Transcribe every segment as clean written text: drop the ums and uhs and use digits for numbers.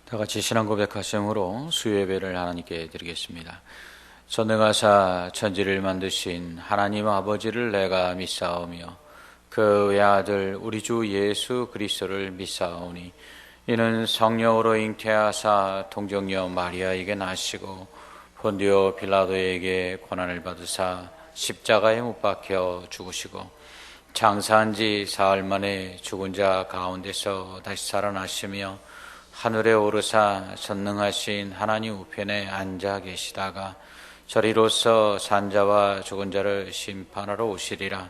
다 같이 신앙 고백하심으로 수요 예배를 하나님께 드리겠습니다. 전능하사 천지를 만드신 하나님 아버지를 내가 믿사오며 그 외아들 우리 주 예수 그리스도를 믿사오니 이는 성령으로 잉태하사 동정녀 마리아에게 나시고 본디오 빌라도에게 고난을 받으사 십자가에 못 박혀 죽으시고 장사한 지 사흘 만에 죽은 자 가운데서 다시 살아나시며 하늘에 오르사 전능하신 하나님 우편에 앉아 계시다가 저리로서 산자와 죽은 자를 심판하러 오시리라.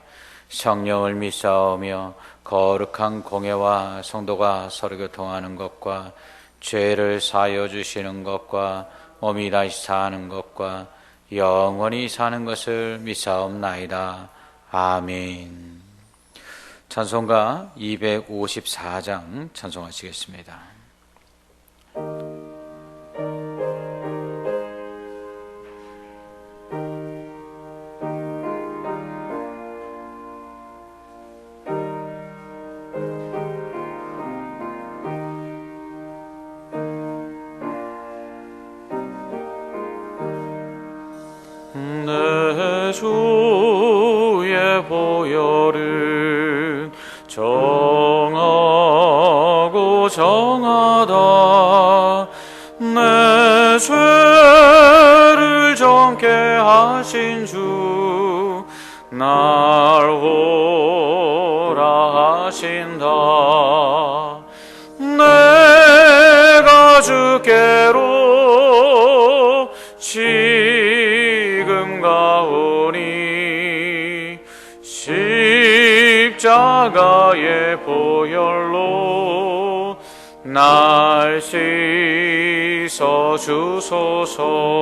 성령을 믿사오며 거룩한 공회와 성도가 서로 교통하는 것과 죄를 사하여 주시는 것과 몸이 다시 사는 것과 영원히 사는 것을 믿사옵나이다. 아멘. 찬송가 254장 찬송하시겠습니다. 내 주의 보혈은 정하고 정하다. 내 죄를 정케 하신 주 날 오라 하신다. 내가 주께로 지금 가오니 십자가의 보혈로 날 씻어 주소서.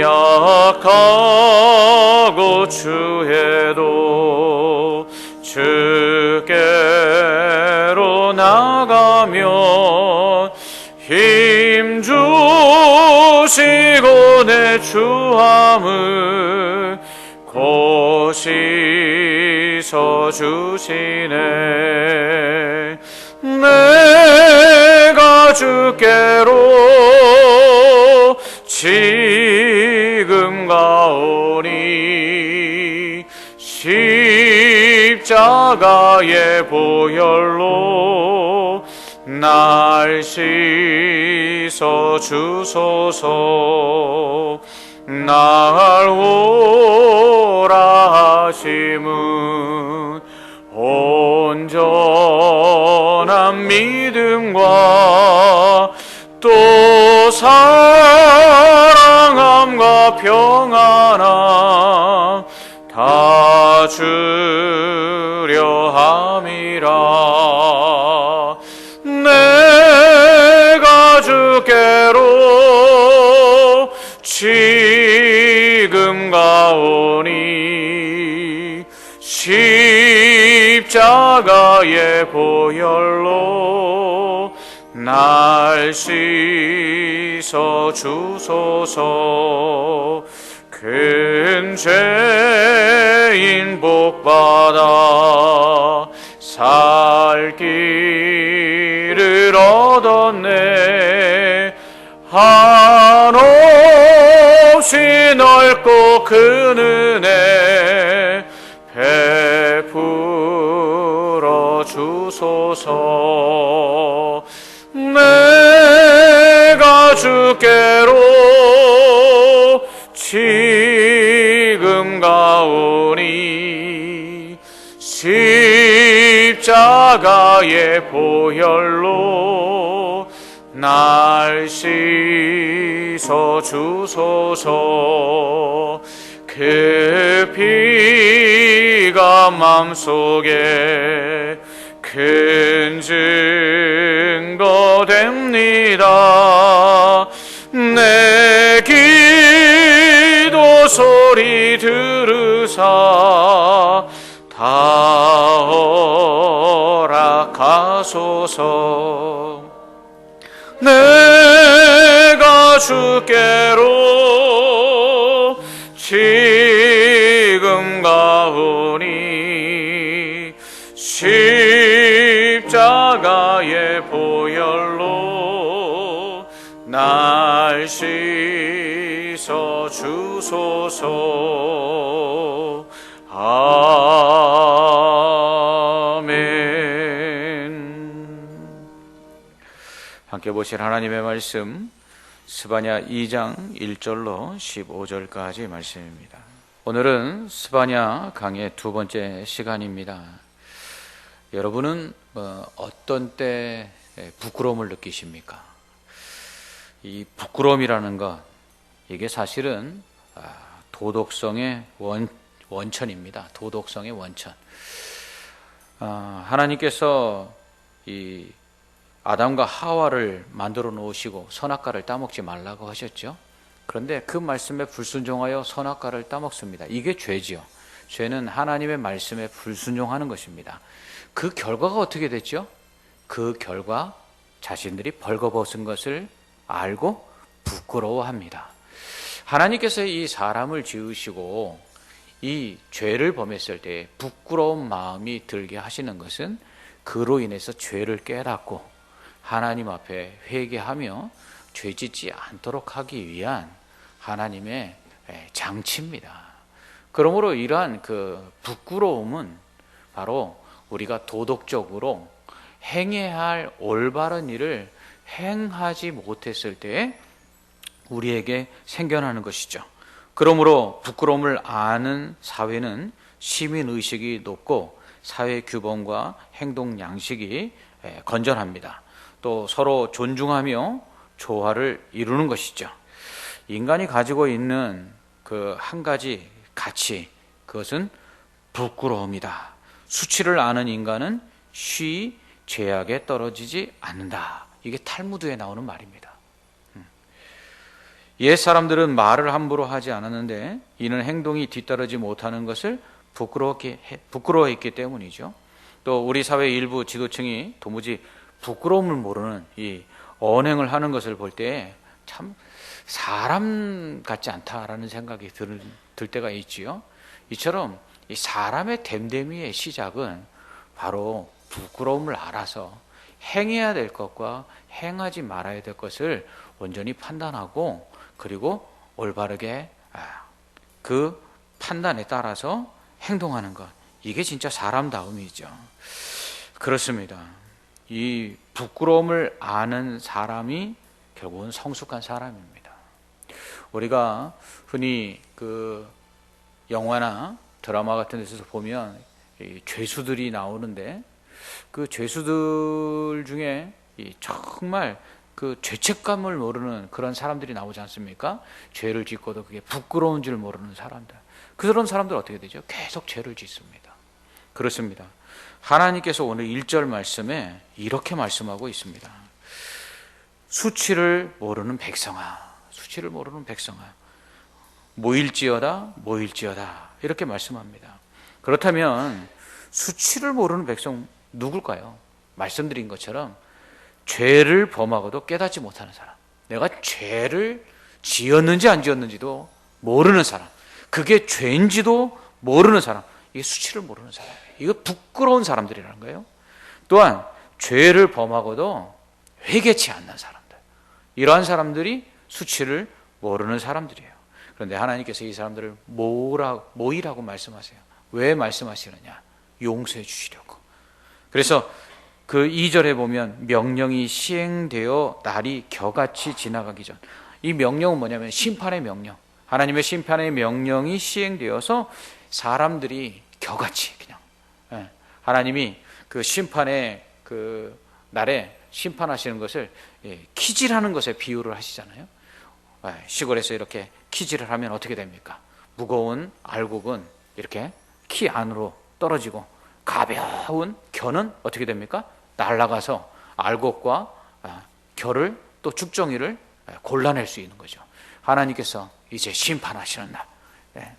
약하고 추해도 주께로 나가면 힘 주시고 내 추함을 곧 씻어 주시네. 내가 주께로 지금 가오니 십자가의 보혈로 날 씻어 주소서. 날 오라 하심은 온전한 믿음과 또 사랑함과 평안함 다 주려 함이라. 내가 주께로 지금 가오니 십자가의 보혈로 날 씻어 주소서. 큰 죄인 복받아 살 길을 얻었네. 한없이 넓고 큰 은혜 베풀어 주소서. 내가 주께로 지금 가오니 십자가의 보혈로 날 씻어 주소서. 그 피가 맘속에 큰 증거 됩니다. 내 기도 소리 들으사 다 허락하소서. 내가 주께로 지금 가오니 십자가의 보혈로 날 씻어 주소서. 아멘. 함께 보실 하나님의 말씀 스바냐 2장 1절로 15절까지 말씀입니다. 오늘은 스바냐 강의 두 번째 시간입니다. 여러분은 어떤 때 부끄러움을 느끼십니까? 이 부끄러움이라는 것, 이게 사실은 도덕성의 원천입니다. 도덕성의 원천. 하나님께서 이 아담과 하와를 만들어 놓으시고 선악과를 따먹지 말라고 하셨죠. 그런데 그 말씀에 불순종하여 선악과를 따먹습니다. 이게 죄지요. 죄는 하나님의 말씀에 불순종하는 것입니다. 그 결과가 어떻게 됐죠? 그 결과 자신들이 벌거벗은 것을 알고 부끄러워합니다. 하나님께서 이 사람을 지으시고 이 죄를 범했을 때 부끄러운 마음이 들게 하시는 것은 그로 인해서 죄를 깨닫고 하나님 앞에 회개하며 죄짓지 않도록 하기 위한 하나님의 장치입니다. 그러므로 이러한 그 부끄러움은 바로 우리가 도덕적으로 행해야 할 올바른 일을 행하지 못했을 때 우리에게 생겨나는 것이죠. 그러므로 부끄러움을 아는 사회는 시민의식이 높고 사회 규범과 행동 양식이 건전합니다. 또 서로 존중하며 조화를 이루는 것이죠. 인간이 가지고 있는 그 한 가지 가치, 그것은 부끄러움이다. 수치를 아는 인간은 쉬이 죄악에 떨어지지 않는다. 이게 탈무드에 나오는 말입니다. 옛 사람들은 말을 함부로 하지 않았는데 이는 행동이 뒤따르지 못하는 것을 부끄러워했기 때문이죠. 또 우리 사회 일부 지도층이 도무지 부끄러움을 모르는 이 언행을 하는 것을 볼 때 참 사람 같지 않다라는 생각이 들 때가 있지요. 이처럼 이 사람의 됨됨이의 시작은 바로 부끄러움을 알아서 행해야 될 것과 행하지 말아야 될 것을 온전히 판단하고 그리고 올바르게 그 판단에 따라서 행동하는 것, 이게 진짜 사람다움이죠. 그렇습니다. 이 부끄러움을 아는 사람이 결국은 성숙한 사람입니다. 우리가 흔히 그 영화나 드라마 같은 데서 보면 이 죄수들이 나오는데 그 죄수들 중에 정말 그 죄책감을 모르는 그런 사람들이 나오지 않습니까? 죄를 짓고도 그게 부끄러운 줄 모르는 사람들. 그런 사람들 어떻게 되죠? 계속 죄를 짓습니다. 그렇습니다. 하나님께서 오늘 1절 말씀에 이렇게 말씀하고 있습니다. 수치를 모르는 백성아, 수치를 모르는 백성아, 모일지어다, 모일지어다, 이렇게 말씀합니다. 그렇다면 수치를 모르는 백성 누굴까요? 말씀드린 것처럼 죄를 범하고도 깨닫지 못하는 사람, 내가 죄를 지었는지 안 지었는지도 모르는 사람, 그게 죄인지도 모르는 사람, 이게 수치를 모르는 사람이에요. 이거 부끄러운 사람들이라는 거예요. 또한 죄를 범하고도 회개치 않는 사람들, 이러한 사람들이 수치를 모르는 사람들이에요. 그런데 하나님께서 이 사람들을 모이라고 말씀하세요. 왜 말씀하시느냐? 용서해 주시려고. 그래서 그 2절에 보면 명령이 시행되어 날이 겨같이 지나가기 전, 이 명령은 뭐냐면 심판의 명령, 하나님의 심판의 명령이 시행되어서 사람들이 겨같이 그냥 하나님이 그 심판의 그 날에 심판하시는 것을 키질하는 것에 비유를 하시잖아요. 시골에서 이렇게 키질을 하면 어떻게 됩니까? 무거운 알곡은 이렇게 키 안으로 떨어지고 가벼운 겨는 어떻게 됩니까? 날아가서 알곡과 겨를 또 죽정이를 골라낼 수 있는 거죠. 하나님께서 이제 심판하시는 날,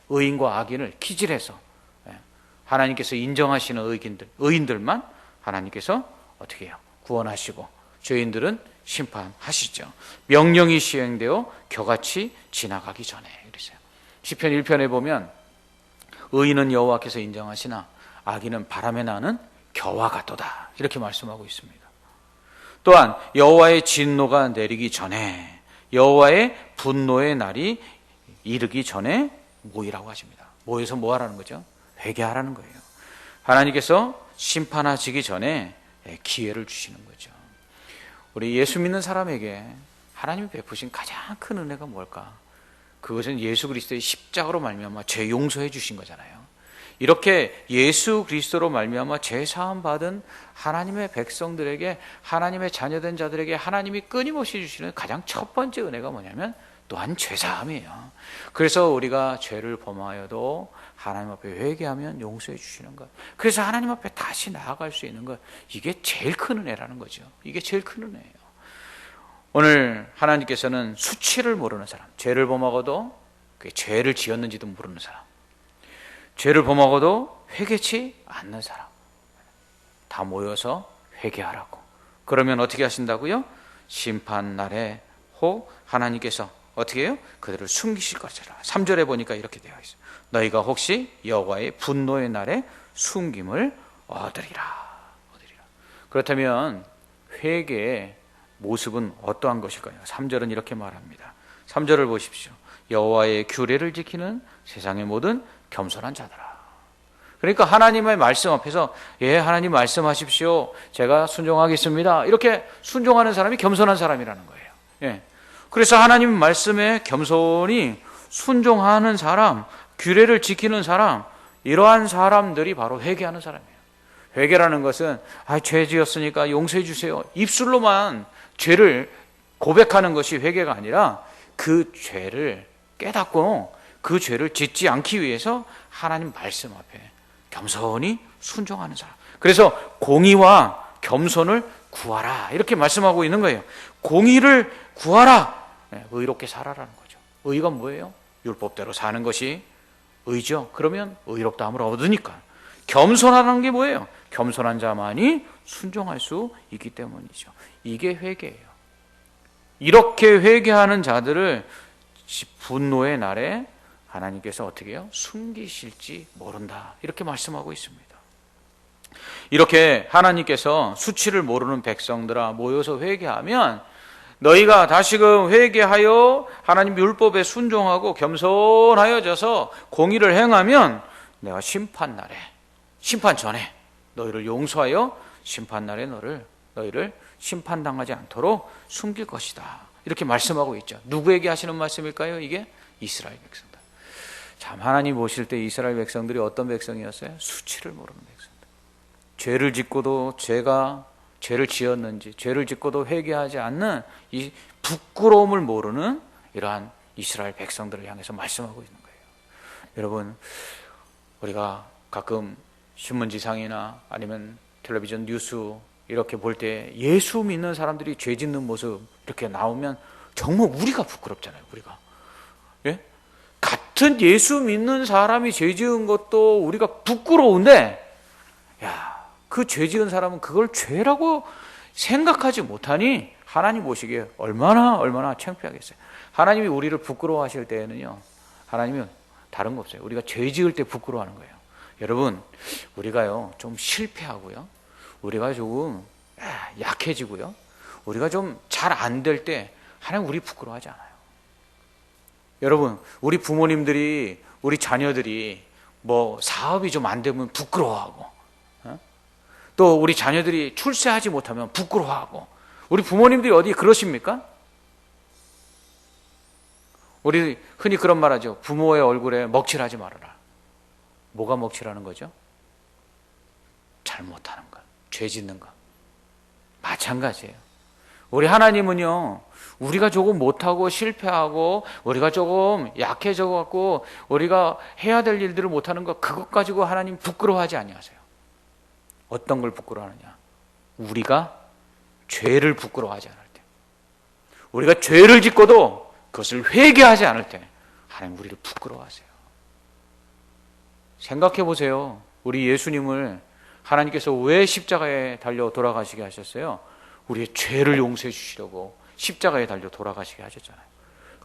의인과 악인을 키질해서 하나님께서 인정하시는 의인들만 하나님께서 어떻게 해요? 구원하시고 죄인들은 심판하시죠. 명령이 시행되어 겨같이 지나가기 전에. 그러세요. 시편 1편에 보면 의인은 여호와께서 인정하시나 악인은 바람에 나는 겨와 같도다, 이렇게 말씀하고 있습니다. 또한 여호와의 진노가 내리기 전에 여호와의 분노의 날이 이르기 전에 모이라고 하십니다. 모여서 뭐 하라는 거죠? 회개하라는 거예요. 하나님께서 심판하시기 전에 기회를 주시는 거죠. 우리 예수 믿는 사람에게 하나님이 베푸신 가장 큰 은혜가 뭘까? 그것은 예수 그리스도의 십자가로 말미암아 죄 용서해 주신 거잖아요. 이렇게 예수 그리스도로 말미암아 죄 사함 받은 하나님의 백성들에게, 하나님의 자녀된 자들에게 하나님이 끊임없이 주시는 가장 첫 번째 은혜가 뭐냐면 또한 죄 사함이에요. 그래서 우리가 죄를 범하여도 하나님 앞에 회개하면 용서해 주시는 것, 그래서 하나님 앞에 다시 나아갈 수 있는 것, 이게 제일 큰 은혜라는 거죠. 이게 제일 큰 은혜예요. 오늘 하나님께서는 수치를 모르는 사람, 죄를 범하고도 죄를 지었는지도 모르는 사람, 죄를 범하고도 회개치 않는 사람 다 모여서 회개하라고. 그러면 어떻게 하신다고요? 심판날에 혹 하나님께서 어떻게 해요? 그들을 숨기실 것이라. 3절에 보니까 이렇게 되어 있어요. 너희가 혹시 여호와의 분노의 날에 숨김을 얻으리라. 그렇다면 회개의 모습은 어떠한 것일까요? 3절은 이렇게 말합니다. 3절을 보십시오. 여호와의 규례를 지키는 세상의 모든 겸손한 자들아. 그러니까 하나님의 말씀 앞에서 예, 하나님 말씀하십시오, 제가 순종하겠습니다, 이렇게 순종하는 사람이 겸손한 사람이라는 거예요. 예. 그래서 하나님 말씀에 겸손히 순종하는 사람, 규례를 지키는 사람, 이러한 사람들이 바로 회개하는 사람이에요. 회개라는 것은 죄 지었으니까 용서해 주세요, 입술로만 죄를 고백하는 것이 회개가 아니라 그 죄를 깨닫고 그 죄를 짓지 않기 위해서 하나님 말씀 앞에 겸손히 순종하는 사람. 그래서 공의와 겸손을 구하라, 이렇게 말씀하고 있는 거예요. 공의를 구하라, 의롭게 살아라는 거죠. 의가 뭐예요? 율법대로 사는 것이 의죠. 그러면 의롭다함을 얻으니까. 겸손하는 게 뭐예요? 겸손한 자만이 순종할 수 있기 때문이죠. 이게 회개예요. 이렇게 회개하는 자들을 분노의 날에 하나님께서 어떻게 해요? 숨기실지 모른다, 이렇게 말씀하고 있습니다. 이렇게 하나님께서 수치를 모르는 백성들아 모여서 회개하면, 너희가 다시금 회개하여 하나님 율법에 순종하고 겸손하여져서 공의를 행하면 내가 심판날에, 심판 전에 너희를 용서하여 심판날에 너희를 심판당하지 않도록 숨길 것이다, 이렇게 말씀하고 있죠. 누구에게 하시는 말씀일까요? 이게 이스라엘 백성들. 참, 하나님 보실 때 이스라엘 백성들이 어떤 백성이었어요? 수치를 모르는 백성들. 죄를 짓고도 죄를 지었는지, 죄를 짓고도 회개하지 않는 이 부끄러움을 모르는 이러한 이스라엘 백성들을 향해서 말씀하고 있는 거예요. 여러분, 우리가 가끔 신문지상이나 아니면 텔레비전 뉴스 이렇게 볼 때 예수 믿는 사람들이 죄 짓는 모습 이렇게 나오면 정말 우리가 부끄럽잖아요. 우리가, 예? 같은 예수 믿는 사람이 죄 지은 것도 우리가 부끄러운데, 야, 그 죄 지은 사람은 그걸 죄라고 생각하지 못하니 하나님 보시기에 얼마나 창피하겠어요. 하나님이 우리를 부끄러워하실 때에는요, 하나님은 다른 거 없어요. 우리가 죄 지을 때 부끄러워하는 거예요. 여러분, 우리가요 좀 실패하고요, 우리가 조금 약해지고요, 우리가 좀 잘 안 될 때 하나님 우리 부끄러워하지 않아요. 여러분, 우리 부모님들이, 우리 자녀들이 뭐 사업이 좀 안 되면 부끄러워하고, 또 우리 자녀들이 출세하지 못하면 부끄러워하고, 우리 부모님들이 어디 그러십니까? 우리 흔히 그런 말 하죠. 부모의 얼굴에 먹칠하지 말아라. 뭐가 먹칠하는 거죠? 잘못하는 것, 죄 짓는 것. 마찬가지예요. 우리 하나님은요, 우리가 조금 못하고 실패하고 우리가 조금 약해져 갖고 우리가 해야 될 일들을 못하는 것, 그것 가지고 하나님 부끄러워하지 아니하세요. 어떤 걸 부끄러워하느냐? 우리가 죄를 부끄러워하지 않을 때, 우리가 죄를 짓고도 그것을 회개하지 않을 때 하나님 우리를 부끄러워하세요. 생각해 보세요. 우리 예수님을 하나님께서 왜 십자가에 달려 돌아가시게 하셨어요? 우리의 죄를 용서해 주시려고 십자가에 달려 돌아가시게 하셨잖아요.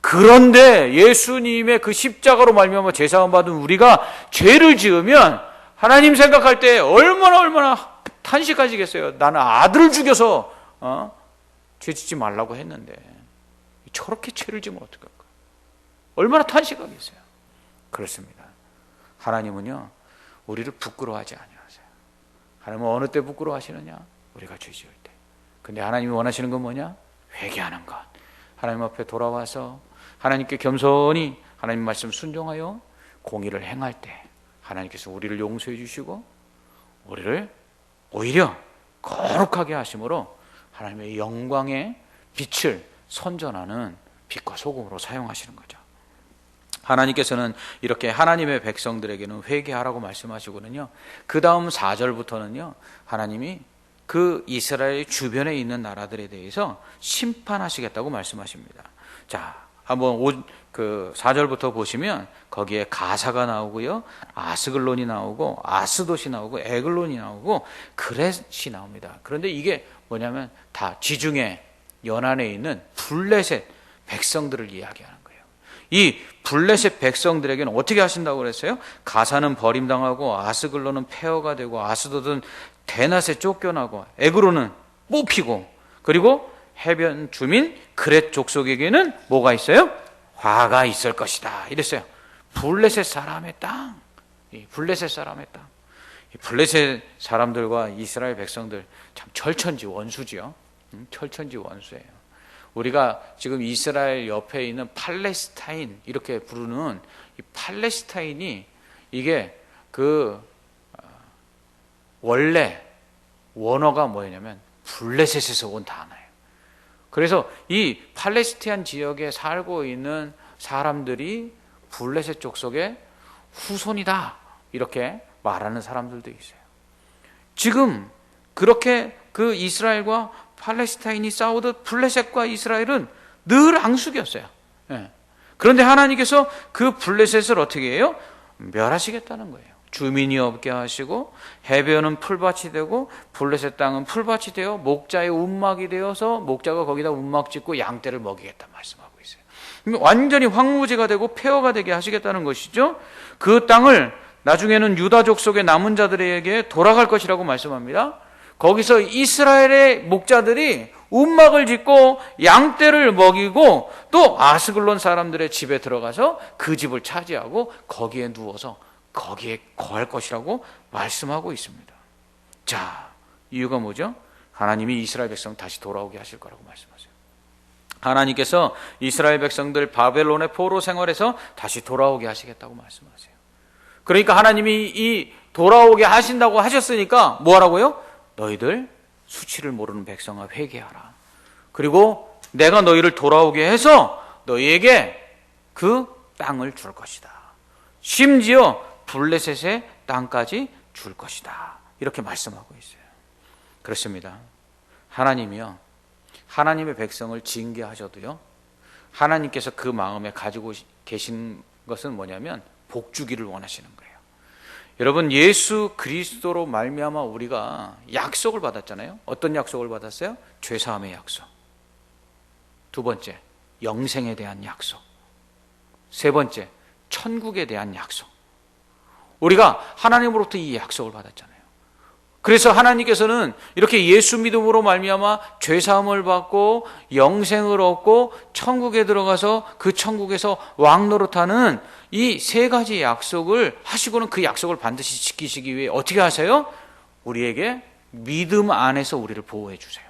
그런데 예수님의 그 십자가로 말미암아 제사함 받은 우리가 죄를 지으면 하나님 생각할 때 얼마나 탄식하시겠어요. 나는 아들을 죽여서 죄 짓지 말라고 했는데 저렇게 죄를 지면 어떡할까? 얼마나 탄식하겠어요. 그렇습니다. 하나님은요, 우리를 부끄러워하지 아니하세요. 하나님은 어느 때 부끄러워하시느냐? 우리가 죄 지을 때. 근데 하나님이 원하시는 건 뭐냐? 회개하는 것. 하나님 앞에 돌아와서 하나님께 겸손히 하나님 말씀 순종하여 공의를 행할 때 하나님께서 우리를 용서해 주시고 우리를 오히려 거룩하게 하심으로 하나님의 영광의 빛을 선전하는 빛과 소금으로 사용하시는 거죠. 하나님께서는 이렇게 하나님의 백성들에게는 회개하라고 말씀하시거든요. 그 다음 4절부터는요, 하나님이 그 이스라엘 주변에 있는 나라들에 대해서 심판하시겠다고 말씀하십니다. 자, 한번 그 4절부터 보시면 거기에 가사가 나오고요, 아스글론이 나오고 아스돗이 나오고 에글론이 나오고 그렛이 나옵니다. 그런데 이게 뭐냐면 다 지중해 연안에 있는 블레셋 백성들을 이야기하는 거예요. 이 블레셋 백성들에게는 어떻게 하신다고 그랬어요? 가사는 버림당하고 아스글론은 폐허가 되고 아스돗은 대낮에 쫓겨나고 에그론은 뽑히고, 그리고 해변 주민 그렛 족속에게는 뭐가 있어요? 화가 있을 것이다 이랬어요. 블레셋 사람의 땅, 블레셋 사람의 땅. 블레셋 사람들과 이스라엘 백성들 참 철천지 원수지요. 철천지 원수예요. 우리가 지금 이스라엘 옆에 있는 팔레스타인 이렇게 부르는 이 팔레스타인이 이게 그 원래 원어가 뭐냐면 블레셋에서 온 단어예요. 그래서 이 팔레스타인 지역에 살고 있는 사람들이 블레셋 족속의 후손이다 이렇게 말하는 사람들도 있어요. 지금 그렇게 그 이스라엘과 팔레스타인이 싸우듯 블레셋과 이스라엘은 늘 앙숙이었어요. 그런데 하나님께서 그 블레셋을 어떻게 해요? 멸하시겠다는 거예요. 주민이 없게 하시고 해변은 풀밭이 되고 블레셋 땅은 풀밭이 되어 목자의 운막이 되어서 목자가 거기다 운막 짓고 양떼를 먹이겠다 말씀하고 있어요. 완전히 황무지가 되고 폐허가 되게 하시겠다는 것이죠. 그 땅을 나중에는 유다 족속의 남은 자들에게 돌아갈 것이라고 말씀합니다. 거기서 이스라엘의 목자들이 운막을 짓고 양떼를 먹이고 또 아스글론 사람들의 집에 들어가서 그 집을 차지하고 거기에 누워서 거기에 거할 것이라고 말씀하고 있습니다. 자, 이유가 뭐죠? 하나님이 이스라엘 백성 다시 돌아오게 하실 거라고 말씀하세요. 하나님께서 이스라엘 백성들 바벨론의 포로 생활에서 다시 돌아오게 하시겠다고 말씀하세요. 그러니까 하나님이 이 돌아오게 하신다고 하셨으니까 뭐 하라고요? 너희들 수치를 모르는 백성아 회개하라. 그리고 내가 너희를 돌아오게 해서 너희에게 그 땅을 줄 것이다. 심지어 블레셋의 땅까지 줄 것이다. 이렇게 말씀하고 있어요. 그렇습니다. 하나님이요, 하나님의 백성을 징계하셔도요, 하나님께서 그 마음에 가지고 계신 것은 뭐냐면 복주기를 원하시는 거예요. 여러분, 예수 그리스도로 말미암아 우리가 약속을 받았잖아요. 어떤 약속을 받았어요? 죄사함의 약속. 두 번째, 영생에 대한 약속. 세 번째, 천국에 대한 약속. 우리가 하나님으로부터 이 약속을 받았잖아요. 그래서 하나님께서는 이렇게 예수 믿음으로 말미암아 죄사함을 받고 영생을 얻고 천국에 들어가서 그 천국에서 왕노릇하는 이 세 가지 약속을 하시고는 그 약속을 반드시 지키시기 위해 어떻게 하세요? 우리에게 믿음 안에서 우리를 보호해 주세요.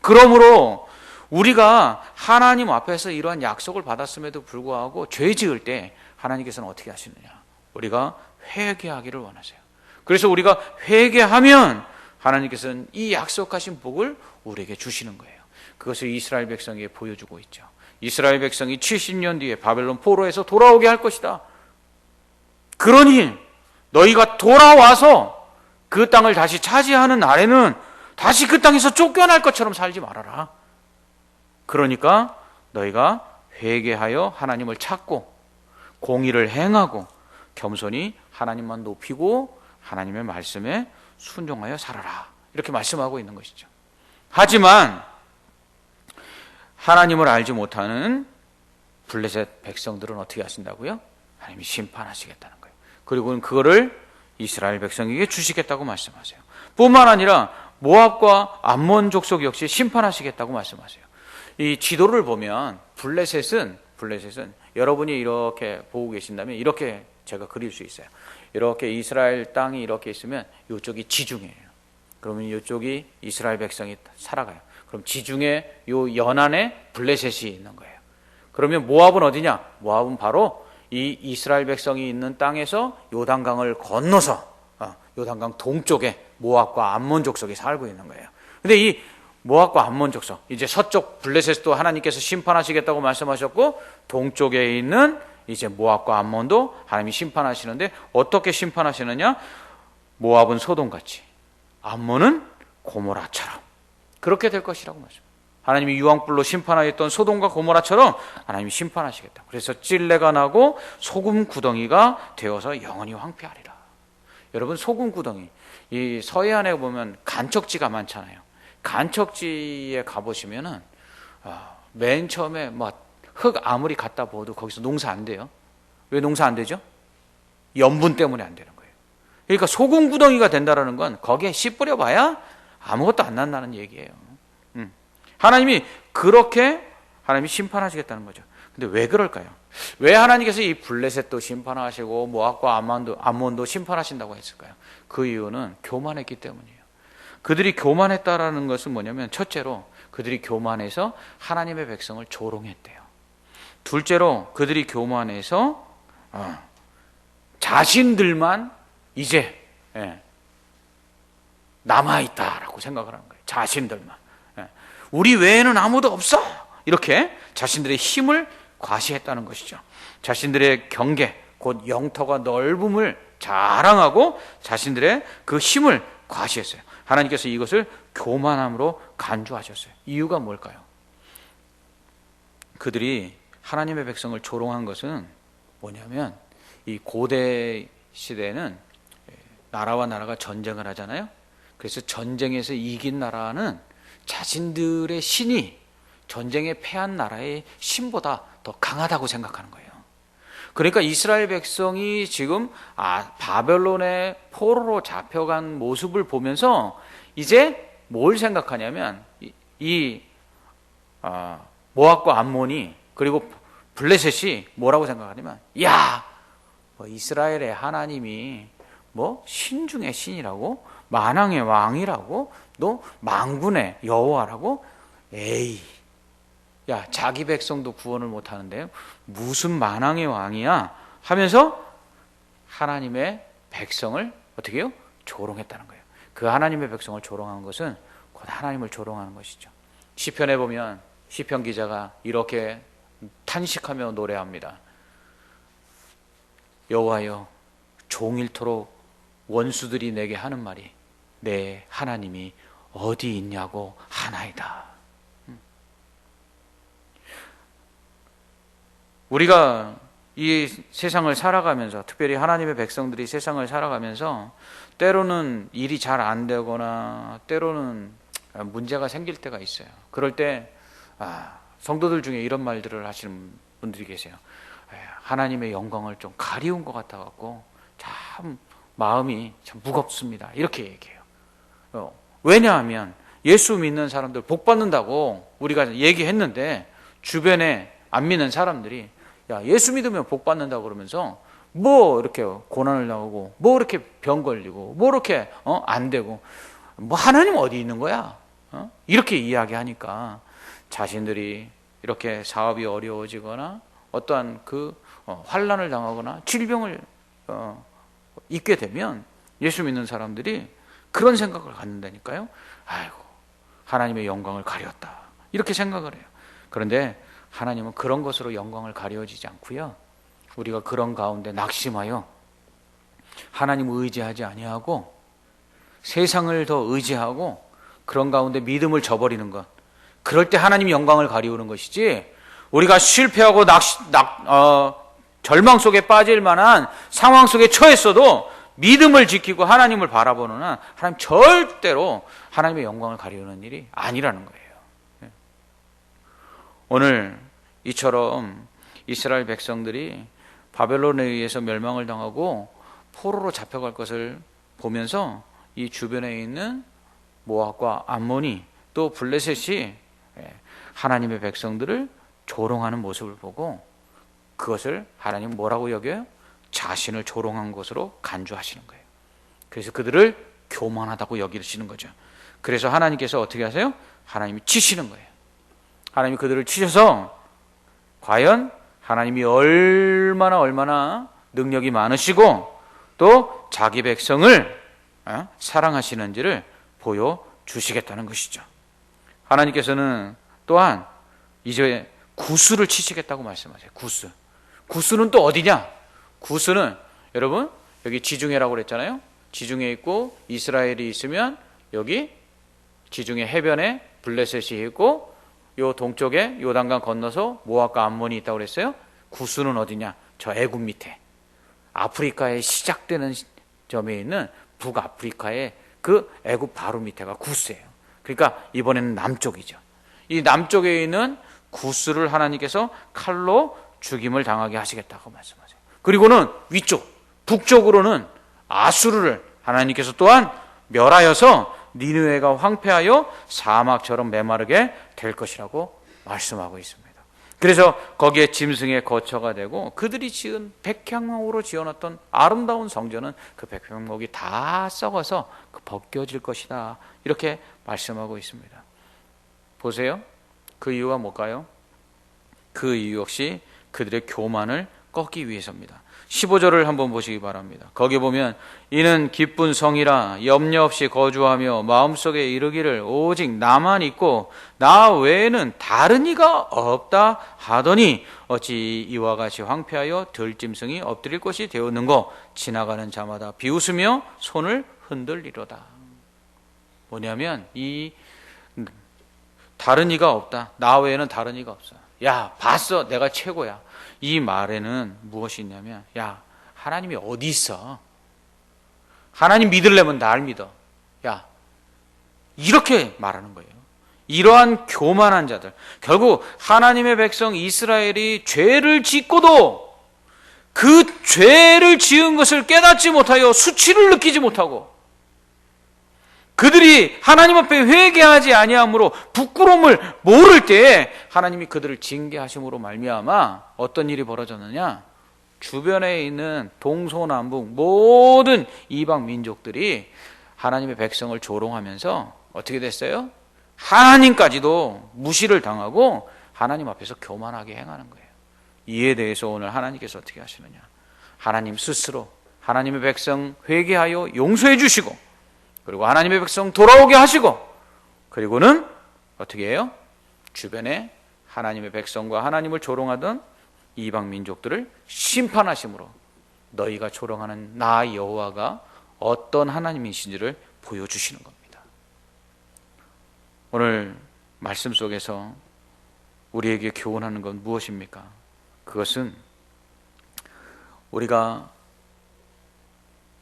그러므로 우리가 하나님 앞에서 이러한 약속을 받았음에도 불구하고 죄 지을 때 하나님께서는 어떻게 하시느냐? 우리가 회개하기를 원하세요. 그래서 우리가 회개하면 하나님께서는 이 약속하신 복을 우리에게 주시는 거예요. 그것을 이스라엘 백성에게 보여주고 있죠. 이스라엘 백성이 70년 뒤에 바벨론 포로에서 돌아오게 할 것이다. 그러니 너희가 돌아와서 그 땅을 다시 차지하는 날에는 다시 그 땅에서 쫓겨날 것처럼 살지 말아라. 그러니까 너희가 회개하여 하나님을 찾고 공의를 행하고 겸손히 하나님만 높이고 하나님의 말씀에 순종하여 살아라. 이렇게 말씀하고 있는 것이죠. 하지만 하나님을 알지 못하는 블레셋 백성들은 어떻게 하신다고요? 하나님이 심판하시겠다는 거예요. 그리고 그거를 이스라엘 백성에게 주시겠다고 말씀하세요. 뿐만 아니라 모압과 암몬 족속 역시 심판하시겠다고 말씀하세요. 이 지도를 보면 블레셋은 여러분이 이렇게 보고 계신다면 이렇게 제가 그릴 수 있어요. 이렇게 이스라엘 땅이 이렇게 있으면 이쪽이 지중해예요. 그러면 이쪽이 이스라엘 백성이 살아가요. 그럼 지중해 요 연안에 블레셋이 있는 거예요. 그러면 모압은 어디냐? 모압은 바로 이 이스라엘 백성이 있는 땅에서 요단강을 건너서 요단강 동쪽에 모압과 암몬 족속이 살고 있는 거예요. 근데 이 모압과 암몬 족속, 이제 서쪽 블레셋도 하나님께서 심판하시겠다고 말씀하셨고, 동쪽에 있는 이제 모압과 암몬도 하나님이 심판하시는데, 어떻게 심판하시느냐? 모압은 소돔같이, 암몬은 고모라처럼 그렇게 될 것이라고 말씀합니다. 하나님이 유황불로 심판하였던 소돔과 고모라처럼 하나님이 심판하시겠다. 그래서 찔레가 나고 소금 구덩이가 되어서 영원히 황폐하리라. 여러분, 소금 구덩이, 이 서해안에 보면 간척지가 많잖아요. 간척지에 가보시면은 맨 처음에 흙 아무리 갖다 부어도 거기서 농사 안 돼요. 왜 농사 안 되죠? 염분 때문에 안 되는 거예요. 그러니까 소금 구덩이가 된다라는 건 거기에 씨 뿌려봐야 아무것도 안 난다는 얘기예요. 하나님이 그렇게 하나님이 심판하시겠다는 거죠. 근데 왜 그럴까요? 왜 하나님께서 이 블레셋도 심판하시고 모압과 암몬도 심판하신다고 했을까요? 그 이유는 교만했기 때문이에요. 그들이 교만했다라는 것은 뭐냐면, 첫째로 그들이 교만해서 하나님의 백성을 조롱했대요. 둘째로 그들이 교만해서 자신들만 이제 남아있다라고 생각을 하는 거예요. 자신들만. 우리 외에는 아무도 없어! 이렇게 자신들의 힘을 과시했다는 것이죠. 자신들의 경계, 곧 영토가 넓음을 자랑하고 자신들의 그 힘을 과시했어요. 하나님께서 이것을 교만함으로 간주하셨어요. 이유가 뭘까요? 그들이 하나님의 백성을 조롱한 것은 뭐냐면, 이 고대 시대에는 나라와 나라가 전쟁을 하잖아요. 그래서 전쟁에서 이긴 나라는 자신들의 신이 전쟁에 패한 나라의 신보다 더 강하다고 생각하는 거예요. 그러니까 이스라엘 백성이 지금 바벨론의 포로로 잡혀간 모습을 보면서 이제 뭘 생각하냐면, 모압과 암몬이 그리고 블레셋이 뭐라고 생각하냐면, 이스라엘의 하나님이 신 중의 신이라고, 만왕의 왕이라고, 또 만군의 여호와라고, 자기 백성도 구원을 못하는데 무슨 만왕의 왕이야 하면서 하나님의 백성을 어떻게 해요? 조롱했다는 거예요. 그 하나님의 백성을 조롱한 것은 곧 하나님을 조롱하는 것이죠. 시편에 보면 시편 기자가 이렇게 탄식하며 노래합니다. 여호와여, 종일토록 원수들이 내게 하는 말이 내 하나님이 어디 있냐고 하나이다. 우리가 이 세상을 살아가면서, 특별히 하나님의 백성들이 세상을 살아가면서 때로는 일이 잘 안 되거나 때로는 문제가 생길 때가 있어요. 그럴 때 성도들 중에 이런 말들을 하시는 분들이 계세요. 하나님의 영광을 좀 가리운 것 같아 갖고 참 마음이 참 무겁습니다. 이렇게 얘기해요. 왜냐하면 예수 믿는 사람들 복 받는다고 우리가 얘기했는데, 주변에 안 믿는 사람들이 예수 믿으면 복 받는다고 그러면서 이렇게 고난을 당하고 이렇게 병 걸리고 이렇게 안 되고 하나님 어디 있는 거야? 이렇게 이야기하니까 자신들이 이렇게 사업이 어려워지거나 어떠한 환난을 당하거나 질병을 잊게 되면 예수 믿는 사람들이 그런 생각을 갖는다니까요. 하나님의 영광을 가렸다, 이렇게 생각을 해요. 그런데 하나님은 그런 것으로 영광을 가려지지 않고요, 우리가 그런 가운데 낙심하여 하나님을 의지하지 아니하고 세상을 더 의지하고 그런 가운데 믿음을 저버리는 것, 그럴 때 하나님이 영광을 가리우는 것이지, 우리가 실패하고 절망 속에 빠질 만한 상황 속에 처했어도 믿음을 지키고 하나님을 바라보는 한 하나님 절대로 하나님의 영광을 가리우는 일이 아니라는 거예요. 오늘 이처럼 이스라엘 백성들이 바벨론에 의해서 멸망을 당하고 포로로 잡혀갈 것을 보면서 이 주변에 있는 모압과 암몬이 또 블레셋이 하나님의 백성들을 조롱하는 모습을 보고 그것을 하나님 뭐라고 여겨요? 자신을 조롱한 것으로 간주하시는 거예요. 그래서 그들을 교만하다고 여기시는 거죠. 그래서 하나님께서 어떻게 하세요? 하나님이 치시는 거예요. 하나님이 그들을 치셔서 과연 하나님이 얼마나 능력이 많으시고 또 자기 백성을 사랑하시는지를 보여주시겠다는 것이죠. 하나님께서는 또한 이제 구스를 치시겠다고 말씀하세요. 구스는 또 어디냐? 구스는 여러분 여기 지중해라고 그랬잖아요. 지중해 있고 이스라엘이 있으면 여기 지중해 해변에 블레셋이 있고 요 동쪽에 요단강 건너서 모압과 암몬이 있다고 그랬어요. 구스는 어디냐? 저 애굽 밑에 아프리카에 시작되는 점에 있는 북아프리카의 그 애굽 바로 밑에가 구스예요. 그러니까 이번에는 남쪽이죠. 이 남쪽에 있는 구스를 하나님께서 칼로 죽임을 당하게 하시겠다고 말씀하세요. 그리고는 위쪽 북쪽으로는 아수르를 하나님께서 또한 멸하여서 니느웨가 황폐하여 사막처럼 메마르게 될 것이라고 말씀하고 있습니다. 그래서 거기에 짐승의 거처가 되고 그들이 지은 백향목으로 지어놨던 아름다운 성전은 그 백향목이 다 썩어서 벗겨질 것이다. 이렇게 말씀하고 있습니다. 보세요. 그 이유가 뭘까요? 그 이유 역시 그들의 교만을 꺾기 위해서입니다. 15절을 한번 보시기 바랍니다. 거기 보면 이는 기쁜 성이라 염려 없이 거주하며 마음속에 이르기를 오직 나만 있고 나 외에는 다른 이가 없다 하더니 어찌 이와 같이 황폐하여 들짐승이 엎드릴 것이 되었는고 지나가는 자마다 비웃으며 손을 흔들리로다. 뭐냐면 이 다른 이가 없다. 나 외에는 다른 이가 없어. 야, 봤어. 내가 최고야. 이 말에는 무엇이 있냐면 야, 하나님이 어디 있어? 하나님 믿으려면 날 믿어. 야, 이렇게 말하는 거예요. 이러한 교만한 자들, 결국 하나님의 백성 이스라엘이 죄를 짓고도 그 죄를 지은 것을 깨닫지 못하여 수치를 느끼지 못하고 그들이 하나님 앞에 회개하지 아니함으로 부끄러움을 모를 때에 하나님이 그들을 징계하심으로 말미암아 어떤 일이 벌어졌느냐? 주변에 있는 동서남북 모든 이방 민족들이 하나님의 백성을 조롱하면서 어떻게 됐어요? 하나님까지도 무시를 당하고 하나님 앞에서 교만하게 행하는 거예요. 이에 대해서 오늘 하나님께서 어떻게 하시느냐? 하나님 스스로 하나님의 백성 회개하여 용서해 주시고 그리고 하나님의 백성 돌아오게 하시고 그리고는 어떻게 해요? 주변에 하나님의 백성과 하나님을 조롱하던 이방 민족들을 심판하심으로 너희가 조롱하는 나 여호와가 어떤 하나님이신지를 보여주시는 겁니다. 오늘 말씀 속에서 우리에게 교훈하는 건 무엇입니까? 그것은 우리가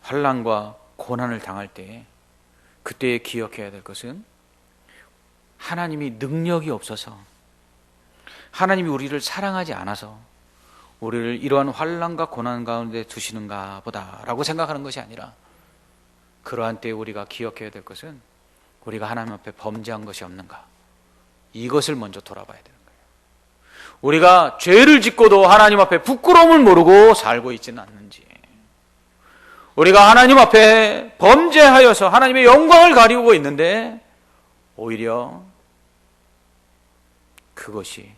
환난과 고난을 당할 때 그때 기억해야 될 것은 하나님이 능력이 없어서 하나님이 우리를 사랑하지 않아서 우리를 이러한 환난과 고난 가운데 두시는가 보다라고 생각하는 것이 아니라 그러한 때에 우리가 기억해야 될 것은 우리가 하나님 앞에 범죄한 것이 없는가 이것을 먼저 돌아봐야 되는 거예요. 우리가 죄를 짓고도 하나님 앞에 부끄러움을 모르고 살고 있지는 않는지 우리가 하나님 앞에 범죄하여서 하나님의 영광을 가리우고 있는데 오히려 그것이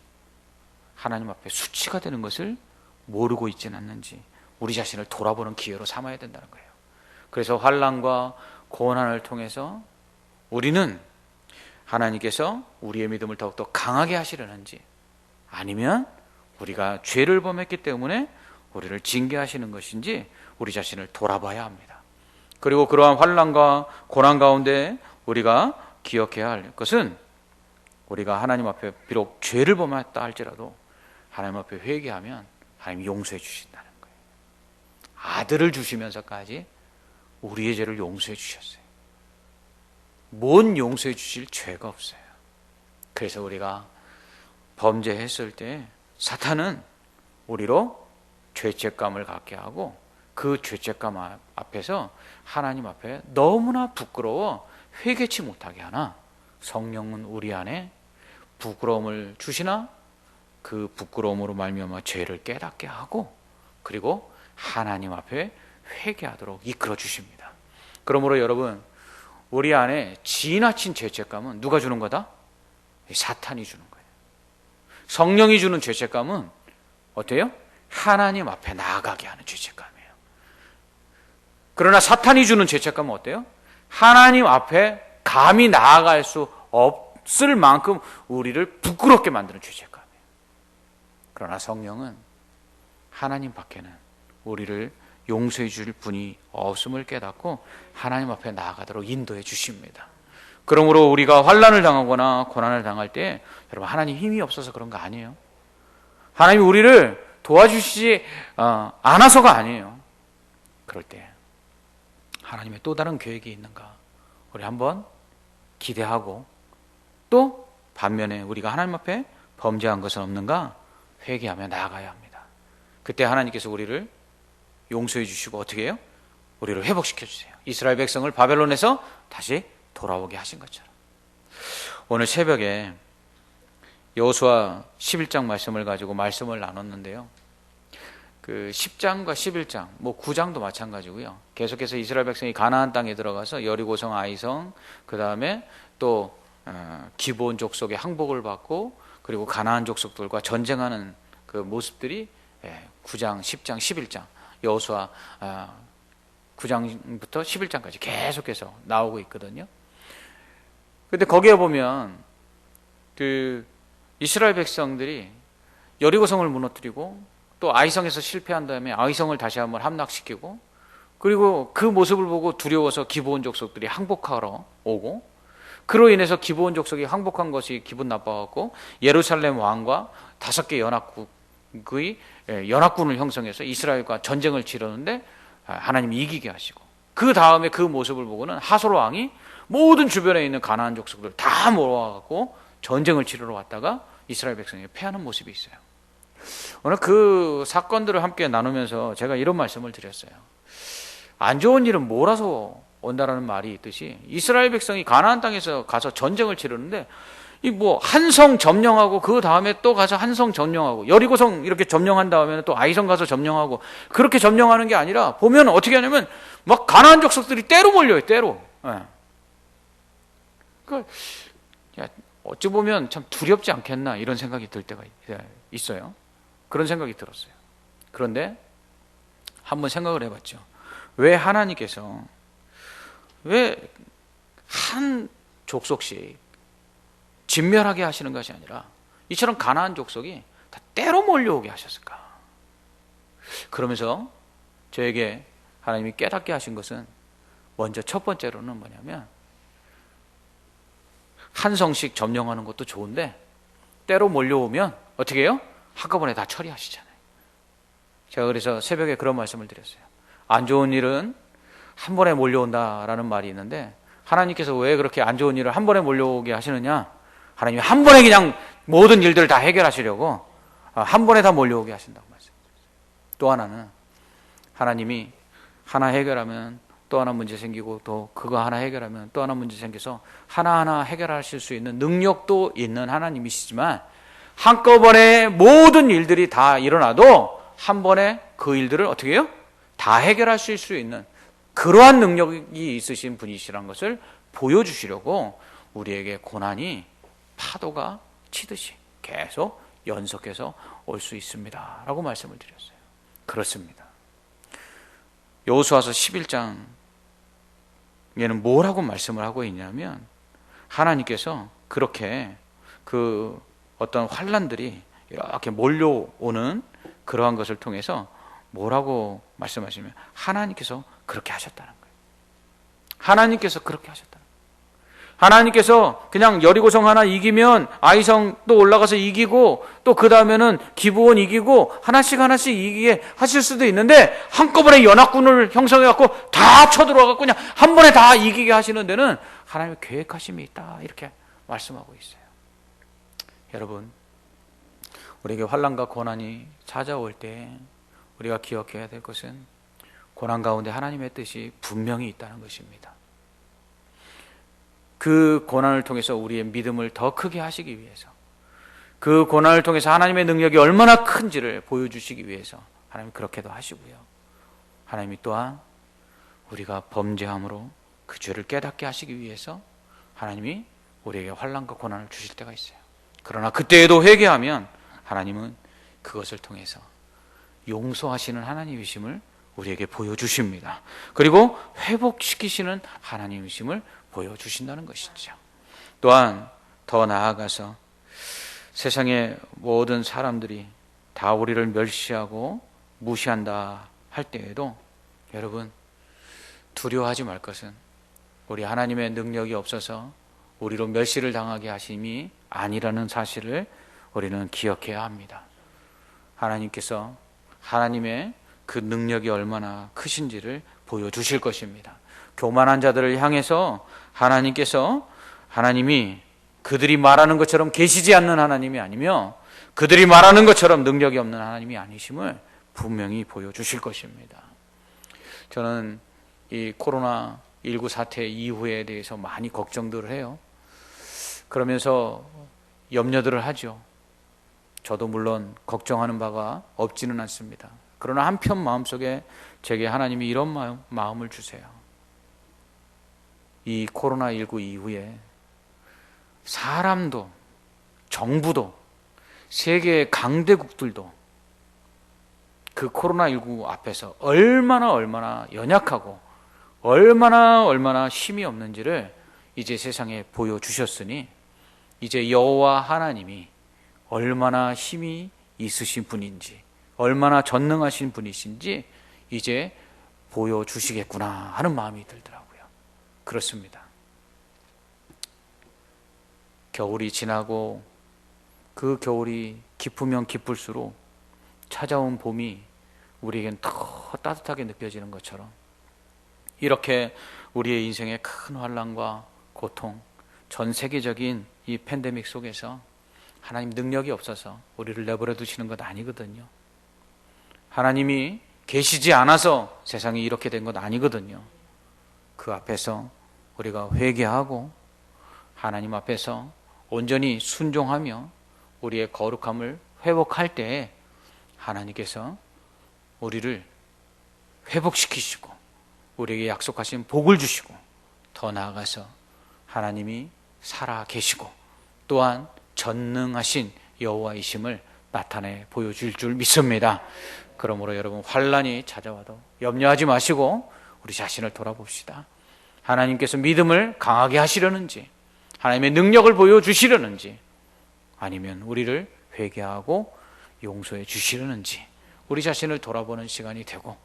하나님 앞에 수치가 되는 것을 모르고 있지는 않는지 우리 자신을 돌아보는 기회로 삼아야 된다는 거예요. 그래서 환난과 고난을 통해서 우리는 하나님께서 우리의 믿음을 더욱더 강하게 하시려는지 아니면 우리가 죄를 범했기 때문에 우리를 징계하시는 것인지 우리 자신을 돌아봐야 합니다. 그리고 그러한 환난과 고난 가운데 우리가 기억해야 할 것은 우리가 하나님 앞에 비록 죄를 범했다 할지라도 하나님 앞에 회개하면 하나님이 용서해 주신다는 거예요. 아들을 주시면서까지 우리의 죄를 용서해 주셨어요. 뭔 용서해 주실 죄가 없어요. 그래서 우리가 범죄했을 때 사탄은 우리로 죄책감을 갖게 하고 그 죄책감 앞에서 하나님 앞에 너무나 부끄러워 회개치 못하게 하나 성령은 우리 안에 부끄러움을 주시나 그 부끄러움으로 말미암아 죄를 깨닫게 하고 그리고 하나님 앞에 회개하도록 이끌어 주십니다. 그러므로 여러분, 우리 안에 지나친 죄책감은 누가 주는 거다? 사탄이 주는 거예요. 성령이 주는 죄책감은 어때요? 하나님 앞에 나아가게 하는 죄책감이에요. 그러나 사탄이 주는 죄책감은 어때요? 하나님 앞에 감히 나아갈 수 없을 만큼 우리를 부끄럽게 만드는 죄책감이에요. 그러나 성령은 하나님 밖에는 우리를 용서해 줄 분이 없음을 깨닫고 하나님 앞에 나아가도록 인도해 주십니다. 그러므로 우리가 환난을 당하거나 고난을 당할 때 여러분, 하나님 힘이 없어서 그런 거 아니에요. 하나님이 우리를 도와주시지 않아서가 아니에요. 그럴 때 하나님의 또 다른 계획이 있는가 우리 한번 기대하고, 또 반면에 우리가 하나님 앞에 범죄한 것은 없는가 회개하며 나아가야 합니다. 그때 하나님께서 우리를 용서해 주시고 어떻게 해요? 우리를 회복시켜 주세요. 이스라엘 백성을 바벨론에서 다시 돌아오게 하신 것처럼. 오늘 새벽에 여호수아 11장 말씀을 가지고 말씀을 나눴는데요, 그 10장과 11장, 뭐 9장도 마찬가지고요. 계속해서 이스라엘 백성이 가나안 땅에 들어가서 여리고성, 아이성, 그 다음에 또 기브온 족속의 항복을 받고 그리고 가나안 족속들과 전쟁하는 그 모습들이 9장, 10장, 11장, 여호수아 9장부터 11장까지 계속해서 나오고 있거든요. 근데 거기에 보면 그 이스라엘 백성들이 여리고성을 무너뜨리고 또 아이성에서 실패한 다음에 아이성을 다시 한번 함락시키고, 그리고 그 모습을 보고 두려워서 기브온 족속들이 항복하러 오고, 그로 인해서 기브온 족속이 항복한 것이 기분 나빠갖고 예루살렘 왕과 5개 연합국의 연합군을 형성해서 이스라엘과 전쟁을 치르는데 하나님이 이기게 하시고, 그 다음에 그 모습을 보고는 하솔 왕이 모든 주변에 있는 가나안 족속들 다 모아갖고 전쟁을 치르러 왔다가 이스라엘 백성이 패하는 모습이 있어요. 오늘 그 사건들을 함께 나누면서 제가 이런 말씀을 드렸어요. 안 좋은 일은 몰아서 온다라는 말이 있듯이 이스라엘 백성이 가나안 땅에서 가서 전쟁을 치르는데 이 뭐 한 성 점령하고 그 다음에 또 가서 한 성 점령하고 여리고성 이렇게 점령한 다음에 또 아이성 가서 점령하고 그렇게 점령하는 게 아니라 보면 어떻게 하냐면 막 가나안 족속들이 때로 몰려요. 때로. 그러니까 어찌 보면 참 두렵지 않겠나 이런 생각이 들 때가 있어요. 그런 생각이 들었어요. 그런데 한번 생각을 해봤죠. 왜 하나님께서 왜 한 족속씩 진멸하게 하시는 것이 아니라 이처럼 가나안 족속이 다 때로 몰려오게 하셨을까? 그러면서 저에게 하나님이 깨닫게 하신 것은 먼저 첫 번째로는 뭐냐면, 한 성씩 점령하는 것도 좋은데 때로 몰려오면 어떻게 해요? 한꺼번에 다 처리하시잖아요. 제가 그래서 새벽에 그런 말씀을 드렸어요. 안 좋은 일은 한 번에 몰려온다라는 말이 있는데, 하나님께서 왜 그렇게 안 좋은 일을 한 번에 몰려오게 하시느냐? 하나님이 한 번에 그냥 모든 일들을 다 해결하시려고 한 번에 다 몰려오게 하신다고 말씀드렸어요. 또 하나는 하나님이 하나 해결하면 또 하나 문제 생기고, 또 그거 하나 해결하면 또 하나 문제 생겨서 하나하나 해결하실 수 있는 능력도 있는 하나님이시지만, 한꺼번에 모든 일들이 다 일어나도 한 번에 그 일들을 어떻게 해요? 다 해결하실 수 있는 그러한 능력이 있으신 분이시란 것을 보여주시려고 우리에게 고난이 파도가 치듯이 계속 연속해서 올 수 있습니다 라고 말씀을 드렸어요. 그렇습니다. 여호수아서 11장에는 뭐라고 말씀을 하고 있냐면, 하나님께서 그렇게 그 어떤 환난들이 이렇게 몰려오는 그러한 것을 통해서 뭐라고 말씀하시면, 하나님께서 그렇게 하셨다는 거예요. 하나님께서 그렇게 하셨다는 거예요. 하나님께서 그냥 여리고성 하나 이기면 아이성 또 올라가서 이기고, 또 그 다음에는 기브온 이기고 하나씩 이기게 하실 수도 있는데, 한꺼번에 연합군을 형성해갖고 다 쳐들어와갖고 그냥 한 번에 다 이기게 하시는 데는 하나님의 계획하심이 있다, 이렇게 말씀하고 있어요. 여러분, 우리에게 환난과 고난이 찾아올 때 우리가 기억해야 될 것은 고난 가운데 하나님의 뜻이 분명히 있다는 것입니다. 그 고난을 통해서 우리의 믿음을 더 크게 하시기 위해서, 그 고난을 통해서 하나님의 능력이 얼마나 큰지를 보여주시기 위해서 하나님 그렇게도 하시고요. 하나님이 또한 우리가 범죄함으로 그 죄를 깨닫게 하시기 위해서 하나님이 우리에게 환난과 고난을 주실 때가 있어요. 그러나 그때에도 회개하면 하나님은 그것을 통해서 용서하시는 하나님이심을 우리에게 보여주십니다. 그리고 회복시키시는 하나님이심을 보여주신다는 것이죠. 또한 더 나아가서 세상의 모든 사람들이 다 우리를 멸시하고 무시한다 할 때에도 여러분 두려워하지 말 것은 우리 하나님의 능력이 없어서 우리로 멸시를 당하게 하심이 아니라는 사실을 우리는 기억해야 합니다. 하나님께서 하나님의 그 능력이 얼마나 크신지를 보여주실 것입니다. 교만한 자들을 향해서 하나님이 그들이 말하는 것처럼 계시지 않는 하나님이 아니며 그들이 말하는 것처럼 능력이 없는 하나님이 아니심을 분명히 보여주실 것입니다. 저는 이 코로나19 사태 이후에 대해서 많이 걱정들을 해요. 그러면서 염려들을 하죠. 저도 물론 걱정하는 바가 없지는 않습니다. 그러나 한편 마음속에 제게 하나님이 이런 마음을 주세요. 이 코로나19 이후에 사람도 정부도 세계의 강대국들도 그 코로나19 앞에서 얼마나 연약하고 얼마나 힘이 없는지를 이제 세상에 보여주셨으니 이제 여호와 하나님이 얼마나 힘이 있으신 분인지 얼마나 전능하신 분이신지 이제 보여주시겠구나 하는 마음이 들더라고요. 그렇습니다. 겨울이 지나고 그 겨울이 깊으면 깊을수록 찾아온 봄이 우리에겐 더 따뜻하게 느껴지는 것처럼 이렇게 우리의 인생의 큰 환난과 고통, 전 세계적인 이 팬데믹 속에서 하나님 능력이 없어서 우리를 내버려 두시는 것 아니거든요. 하나님이 계시지 않아서 세상이 이렇게 된 것 아니거든요. 그 앞에서 우리가 회개하고 하나님 앞에서 온전히 순종하며 우리의 거룩함을 회복할 때에 하나님께서 우리를 회복시키시고 우리에게 약속하신 복을 주시고 더 나아가서 하나님이 살아 계시고 또한 전능하신 여호와이심을 나타내 보여줄 줄 믿습니다. 그러므로 여러분 환난이 찾아와도 염려하지 마시고 우리 자신을 돌아봅시다. 하나님께서 믿음을 강하게 하시려는지 하나님의 능력을 보여주시려는지 아니면 우리를 회개하고 용서해 주시려는지 우리 자신을 돌아보는 시간이 되고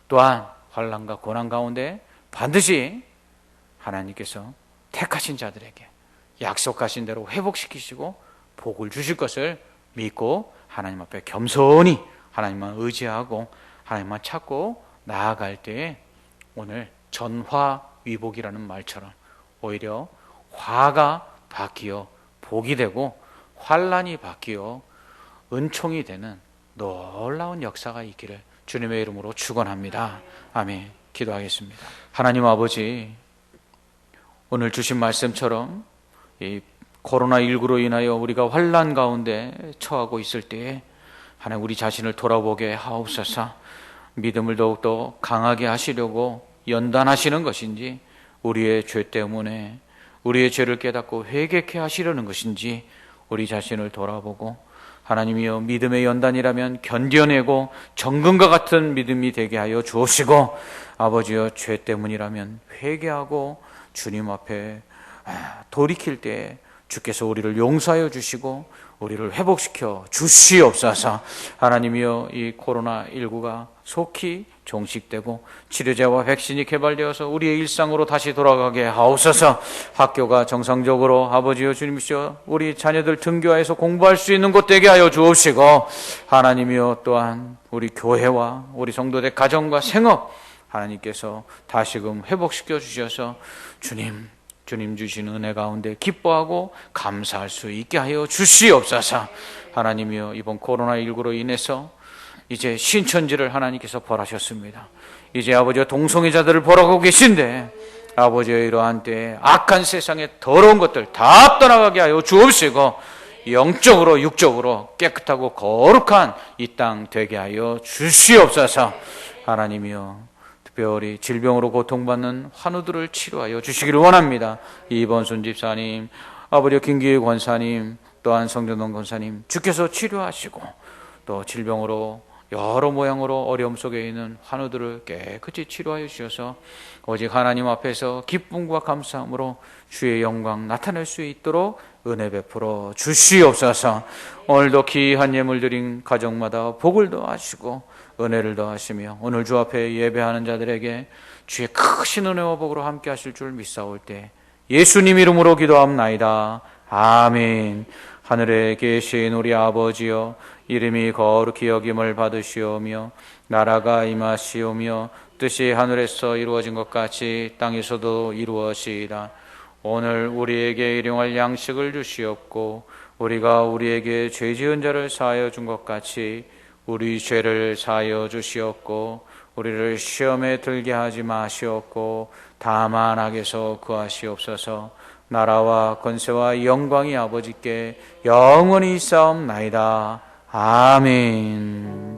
또한 환난과 고난 가운데 반드시 하나님께서 택하신 자들에게 약속하신 대로 회복시키시고 복을 주실 것을 믿고 하나님 앞에 겸손히 하나님만 의지하고 하나님만 찾고 나아갈 때에 오늘 전화위복이라는 말처럼 오히려 화가 바뀌어 복이 되고 환난이 바뀌어 은총이 되는 놀라운 역사가 있기를 주님의 이름으로 축원합니다. 아멘. 기도하겠습니다. 하나님 아버지, 오늘 주신 말씀처럼 이 코로나19로 인하여 우리가 환난 가운데 처하고 있을 때에 하나님 우리 자신을 돌아보게 하옵소서. 믿음을 더욱더 강하게 하시려고 연단하시는 것인지 우리의 죄 때문에 우리의 죄를 깨닫고 회개케 하시려는 것인지 우리 자신을 돌아보고 하나님이여 믿음의 연단이라면 견뎌내고 정금과 같은 믿음이 되게 하여 주옵시고 아버지여 죄 때문이라면 회개하고 주님 앞에 돌이킬 때 주께서 우리를 용서하여 주시고 우리를 회복시켜 주시옵소서. 하나님이여 이 코로나19가 속히 종식되고 치료제와 백신이 개발되어서 우리의 일상으로 다시 돌아가게 하옵소서. 학교가 정상적으로 아버지여 주님이시여 우리 자녀들 등교해서 공부할 수 있는 곳 되게 하여 주옵시고 하나님이여 또한 우리 교회와 우리 성도들 가정과 생업 하나님께서 다시금 회복시켜 주셔서 주님 주신 은혜 가운데 기뻐하고 감사할 수 있게 하여 주시옵소서. 하나님이여 이번 코로나19로 인해서 이제 신천지를 하나님께서 벌하셨습니다. 이제 아버지와 동성애자들을 벌하고 계신데 아버지의 이러한 때에 악한 세상의 더러운 것들 다 떠나가게 하여 주옵시고 영적으로 육적으로 깨끗하고 거룩한 이 땅 되게 하여 주시옵소서. 하나님이여, 특별히 질병으로 고통받는 환우들을 치료하여 주시기를 원합니다. 이번순 집사님, 아버지 김기회 권사님, 또한 성전동 권사님, 주께서 치료하시고 또 질병으로 여러 모양으로 어려움 속에 있는 환우들을 깨끗이 치료하여 주셔서 오직 하나님 앞에서 기쁨과 감사함으로 주의 영광 나타낼 수 있도록 은혜 베풀어 주시옵소서. 오늘도 귀한 예물 드린 가정마다 복을 더하시고 은혜를 더하시며 오늘 주 앞에 예배하는 자들에게 주의 크신 은혜와 복으로 함께 하실 줄 믿사올 때 예수님 이름으로 기도합나이다. 아멘. 하늘에 계신 우리 아버지여, 이름이 거룩히 여김을 받으시오며 나라가 임하시오며 뜻이 하늘에서 이루어진 것 같이 땅에서도 이루어지이다. 오늘 우리에게 일용할 양식을 주시옵고 우리가 우리에게 죄 지은 자를 사하여 준 것 같이 우리 죄를 사하여 주시옵고 우리를 시험에 들게 하지 마시옵고 다만 악에서 구하시옵소서. 나라와 권세와 영광이 아버지께 영원히 있사옵나이다. 아멘.